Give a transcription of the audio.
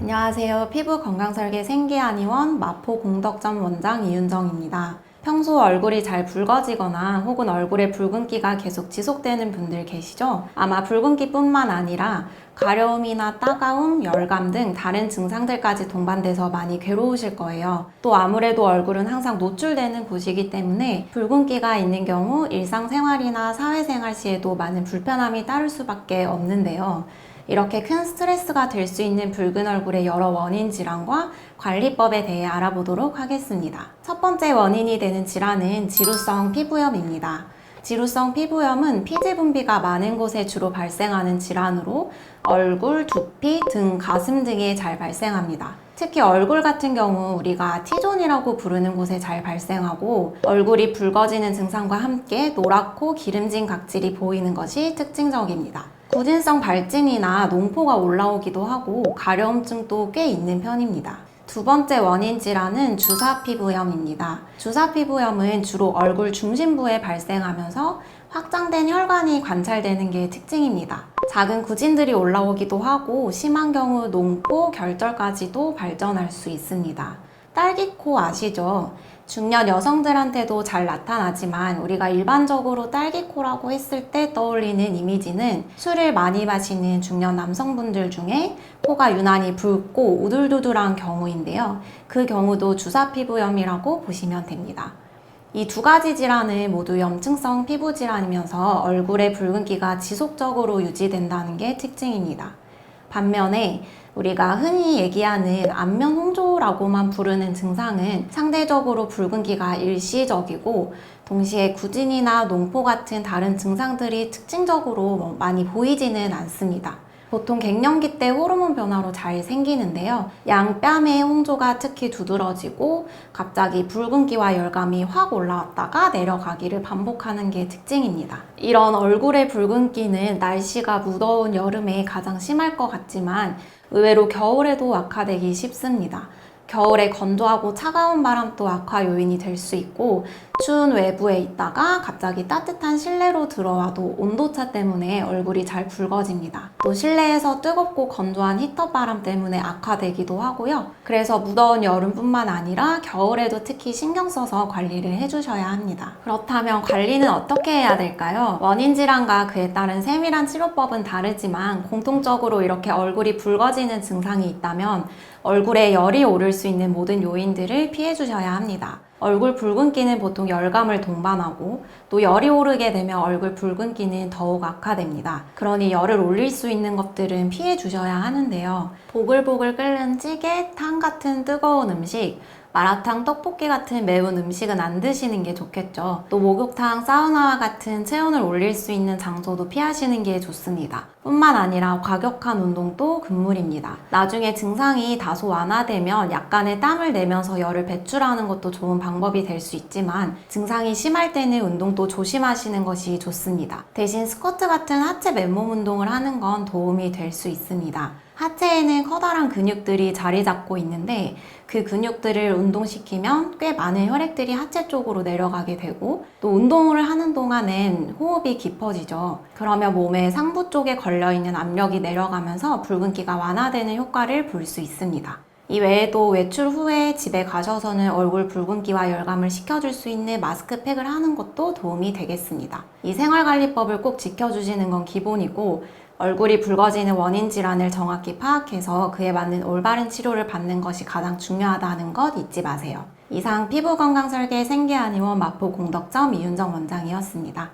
안녕하세요. 피부건강설계 생기한의원 마포공덕점 원장 이윤정입니다. 평소 얼굴이 잘 붉어지거나 혹은 얼굴에 붉은기가 계속 지속되는 분들 계시죠? 아마 붉은기뿐만 아니라 가려움이나 따가움, 열감 등 다른 증상들까지 동반돼서 많이 괴로우실 거예요. 또 아무래도 얼굴은 항상 노출되는 곳이기 때문에 붉은기가 있는 경우 일상생활이나 사회생활 시에도 많은 불편함이 따를 수밖에 없는데요. 이렇게 큰 스트레스가 될 수 있는 붉은 얼굴의 여러 원인 질환과 관리법에 대해 알아보도록 하겠습니다. 첫 번째 원인이 되는 질환은 지루성 피부염입니다. 지루성 피부염은 피지 분비가 많은 곳에 주로 발생하는 질환으로 얼굴, 두피, 등, 가슴 등에 잘 발생합니다. 특히 얼굴 같은 경우 우리가 T존이라고 부르는 곳에 잘 발생하고 얼굴이 붉어지는 증상과 함께 노랗고 기름진 각질이 보이는 것이 특징적입니다. 굳은성 발진이나 농포가 올라오기도 하고 가려움증도 꽤 있는 편입니다. 두 번째 원인 질환은 주사피부염입니다. 주사피부염은 주로 얼굴 중심부에 발생하면서 확장된 혈관이 관찰되는 게 특징입니다. 작은 구진들이 올라오기도 하고 심한 경우 농포, 결절까지도 발전할 수 있습니다. 딸기코 아시죠? 중년 여성들한테도 잘 나타나지만 우리가 일반적으로 딸기코라고 했을 때 떠올리는 이미지는 술을 많이 마시는 중년 남성분들 중에 코가 유난히 붉고 우둘두둘한 경우인데요. 그 경우도 주사피부염이라고 보시면 됩니다. 이 두 가지 질환은 모두 염증성 피부 질환이면서 얼굴의 붉은기가 지속적으로 유지된다는 게 특징입니다. 반면에 우리가 흔히 얘기하는 안면 홍조라고만 부르는 증상은 상대적으로 붉은기가 일시적이고 동시에 구진이나 농포 같은 다른 증상들이 특징적으로 많이 보이지는 않습니다. 보통 갱년기 때 호르몬 변화로 잘 생기는데요. 양뺨의 홍조가 특히 두드러지고 갑자기 붉은기와 열감이 확 올라왔다가 내려가기를 반복하는 게 특징입니다. 이런 얼굴의 붉은기는 날씨가 무더운 여름에 가장 심할 것 같지만 의외로 겨울에도 악화되기 쉽습니다. 겨울에 건조하고 차가운 바람도 악화 요인이 될 수 있고 추운 외부에 있다가 갑자기 따뜻한 실내로 들어와도 온도차 때문에 얼굴이 잘 붉어집니다. 또 실내에서 뜨겁고 건조한 히터 바람 때문에 악화되기도 하고요. 그래서 무더운 여름뿐만 아니라 겨울에도 특히 신경 써서 관리를 해주셔야 합니다. 그렇다면 관리는 어떻게 해야 될까요? 원인 질환과 그에 따른 세밀한 치료법은 다르지만 공통적으로 이렇게 얼굴이 붉어지는 증상이 있다면 얼굴에 열이 오를 수 있는 모든 요인들을 피해 주셔야 합니다. 얼굴 붉은기는 보통 열감을 동반하고 또 열이 오르게 되면 얼굴 붉은기는 더욱 악화됩니다. 그러니 열을 올릴 수 있는 것들은 피해 주셔야 하는데요. 보글보글 끓는 찌개, 탕 같은 뜨거운 음식, 마라탕, 떡볶이 같은 매운 음식은 안 드시는 게 좋겠죠. 또 목욕탕, 사우나와 같은 체온을 올릴 수 있는 장소도 피하시는 게 좋습니다. 뿐만 아니라 과격한 운동도 금물입니다. 나중에 증상이 다소 완화되면 약간의 땀을 내면서 열을 배출하는 것도 좋은 방법이 될 수 있지만 증상이 심할 때는 운동도 조심하시는 것이 좋습니다. 대신 스쿼트 같은 하체 맨몸 운동을 하는 건 도움이 될 수 있습니다. 하체에는 커다란 근육들이 자리 잡고 있는데 그 근육들을 운동시키면 꽤 많은 혈액들이 하체 쪽으로 내려가게 되고 또 운동을 하는 동안엔 호흡이 깊어지죠. 그러면 몸의 상부 쪽에 걸려있는 압력이 내려가면서 붉은기가 완화되는 효과를 볼 수 있습니다. 이 외에도 외출 후에 집에 가셔서는 얼굴 붉은기와 열감을 식혀줄 수 있는 마스크팩을 하는 것도 도움이 되겠습니다. 이 생활관리법을 꼭 지켜주시는 건 기본이고 얼굴이 붉어지는 원인 질환을 정확히 파악해서 그에 맞는 올바른 치료를 받는 것이 가장 중요하다는 것 잊지 마세요. 이상 피부건강설계 생기한의원 마포공덕점 이윤정 원장이었습니다.